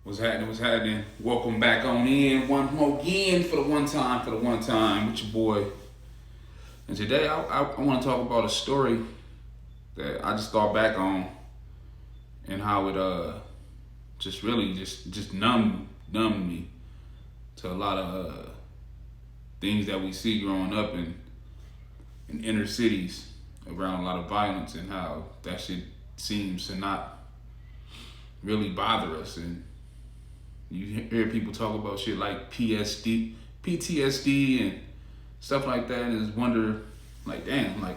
What's happening? What's happening? Welcome back on in one more again for the one time with your boy. And today I want to talk about a story that I just thought back on and how it just really just numbed me to a lot of things that we see growing up in inner cities around a lot of violence and how that shit seems to not really bother us. And you hear people talk about shit like PTSD and stuff like that, and just wonder, like, damn, like,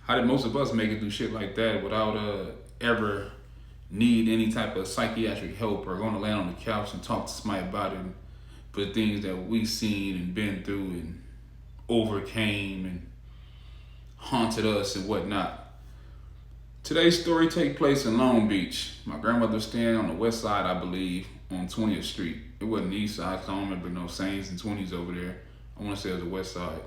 how did most of us make it through shit like that without ever need any type of psychiatric help or going to land on the couch and talk to somebody about it for the things that we've seen and been through and overcame and haunted us and whatnot. Today's story takes place in Long Beach. My grandmother was staying on the west side, I believe, on 20th Street. It wasn't the east side, so I don't remember no Saints and 20s over there. I want to say it was the west side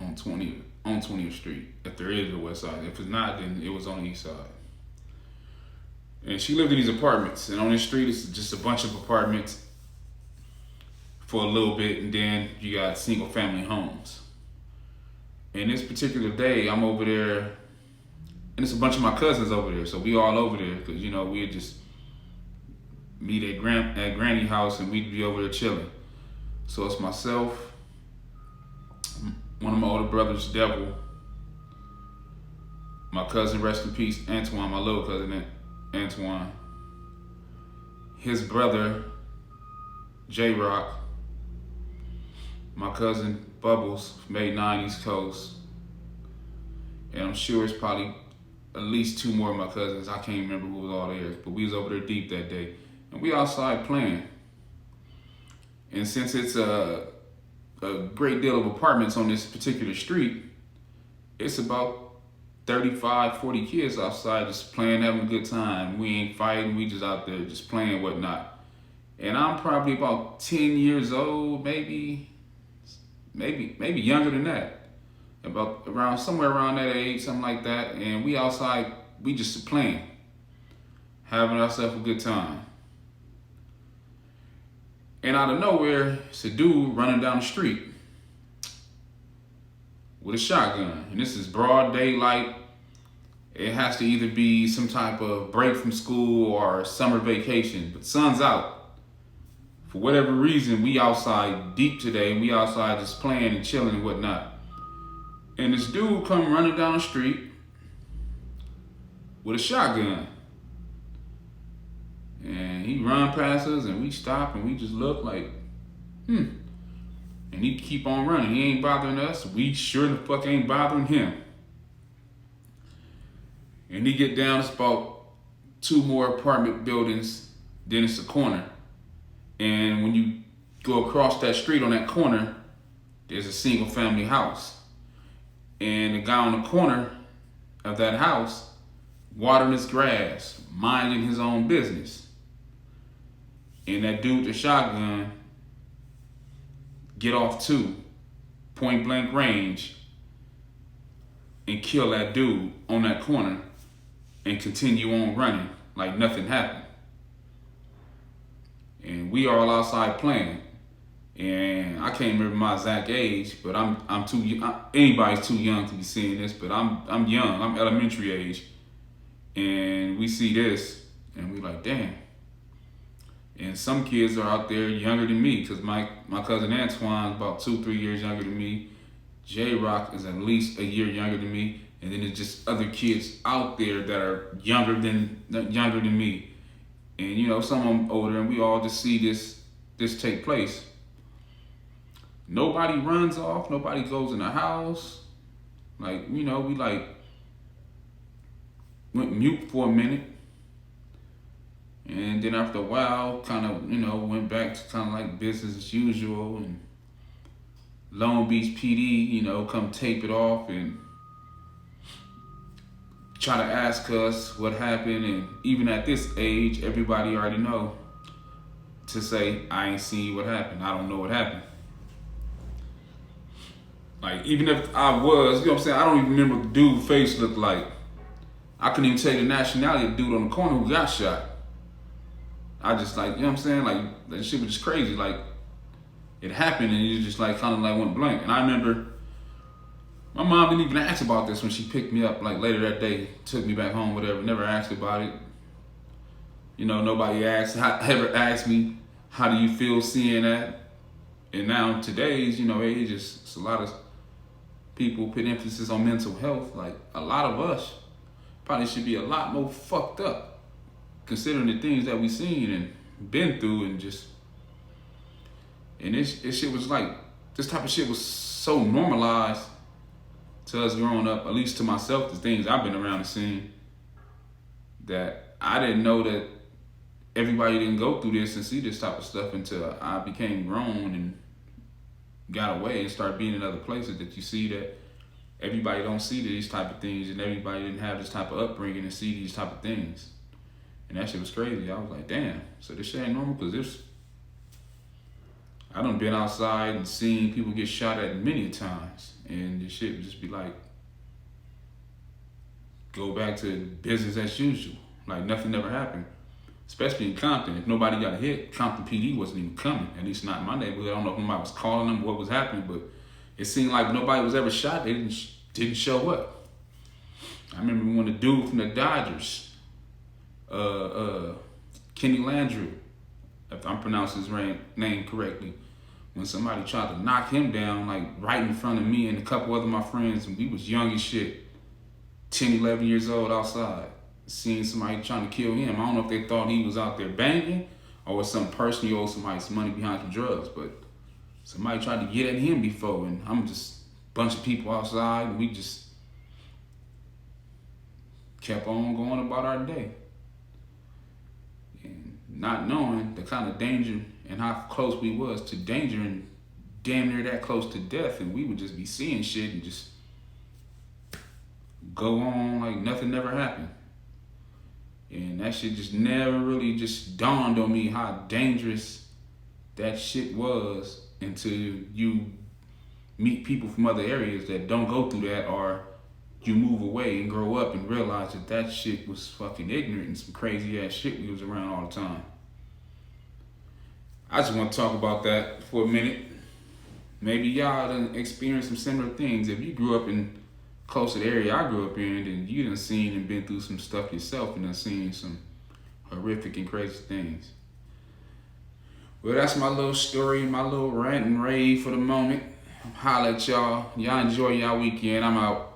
on 20th Street, if there is a west side. If it's not, then it was on the east side. And she lived in these apartments, and on this street it's just a bunch of apartments for a little bit, and then you got single family homes. And this particular day, I'm over there, and it's a bunch of my cousins over there, so we all over there, because, you know, we'd just meet at Granny house, and we'd be over there chilling. So it's myself, one of my older brothers, Devil, my cousin, rest in peace, Antoine, my little cousin, Antoine, his brother, J-Rock, my cousin, Bubbles, from 89 East Coast, and I'm sure it's probably at least two more of my cousins. I can't remember who was all there, but we was over there deep that day. And we outside playing. And since it's a great deal of apartments on this particular street, it's about 35, 40 kids outside just playing, having a good time. We ain't fighting, we just out there just playing and whatnot. And I'm probably about 10 years old, maybe younger than that. Somewhere around that age, something like that. And we outside, we just playing, having ourselves a good time. And out of nowhere, it's a dude running down the street with a shotgun. And this is broad daylight. It has to either be some type of break from school or summer vacation, but sun's out. For whatever reason, we outside deep today. We outside just playing and chilling and whatnot. And this dude come running down the street with a shotgun. And he run past us, and we stop, and we just look like, And he keep on running. He ain't bothering us. We sure the fuck ain't bothering him. And he get down, it's about two more apartment buildings, then it's a corner. And when you go across that street on that corner, there's a single family house. And the guy on the corner of that house watering his grass, minding his own business. And that dude with the shotgun get off too, point blank range, and kill that dude on that corner and continue on running like nothing happened. And we all outside playing. And I can't remember my exact age, but I'm too young. Anybody's too young to be seeing this, but I'm young. I'm elementary age, and we see this, and we like, damn. And some kids are out there younger than me, because my cousin Antoine is about 2-3 years younger than me. J-Rock is at least a year younger than me, and then there's just other kids out there that are younger than me, and you know, some of them older, and we all just see this take place. Nobody runs off. Nobody goes in the house. Like, you know, we like went mute for a minute. And then after a while, kind of, you know, went back to kind of like business as usual. And Long Beach PD, you know, come tape it off and try to ask us what happened. And even at this age, everybody already know to say, I ain't seen what happened. I don't know what happened. Like, even if I was, you know what I'm saying, I don't even remember what the dude's face looked like. I couldn't even tell you the nationality of the dude on the corner who got shot. I just like, you know what I'm saying? Like, that shit was just crazy. Like, it happened and you just like kind of like went blank. And I remember my mom didn't even ask about this when she picked me up like later that day, took me back home, whatever. Never asked about it. You know, nobody ever asked me, how do you feel seeing that? And now today's, you know, age, it's a lot of people put emphasis on mental health. Like, a lot of us probably should be a lot more fucked up considering the things that we seen and been through, and just, and this shit was like, this type of shit was so normalized to us growing up, at least to myself, the things I've been around and seen, that I didn't know that everybody didn't go through this and see this type of stuff until I became grown and got away and started being in other places, that you see that everybody don't see these type of things, and everybody didn't have this type of upbringing and see these type of things. And that shit was crazy. I was like, damn, so this shit ain't normal? Because I done been outside and seen people get shot at many times, and this shit would just be like, go back to business as usual. Like nothing ever happened. Especially in Compton. If nobody got hit, Compton PD wasn't even coming. At least not in my neighborhood. I don't know if nobody was calling them, what was happening, but it seemed like nobody was ever shot. They didn't show up. I remember when the dude from the Dodgers, Kenny Landrew, if I'm pronouncing his name correctly, when somebody tried to knock him down, like right in front of me and a couple other my friends, and we was young as shit, 10, 11 years old outside, seeing somebody trying to kill him. I don't know if they thought he was out there banging or was some person who owed somebody some money behind some drugs, but somebody tried to get at him before, and I'm just a bunch of people outside, and we just kept on going about our day. And not knowing the kind of danger and how close we was to danger, and damn near that close to death, and we would just be seeing shit and just go on like nothing never happened. And that shit just never really just dawned on me how dangerous that shit was until you meet people from other areas that don't go through that, or you move away and grow up and realize that that shit was fucking ignorant and some crazy ass shit we was around all the time. I just want to talk about that for a minute. Maybe y'all done experienced some similar things. If you grew up in close to the area I grew up in, then you done seen and been through some stuff yourself and done seen some horrific and crazy things. Well, that's my little story, my little rant and rave for the moment. Holla at y'all. Y'all enjoy y'all weekend. I'm out.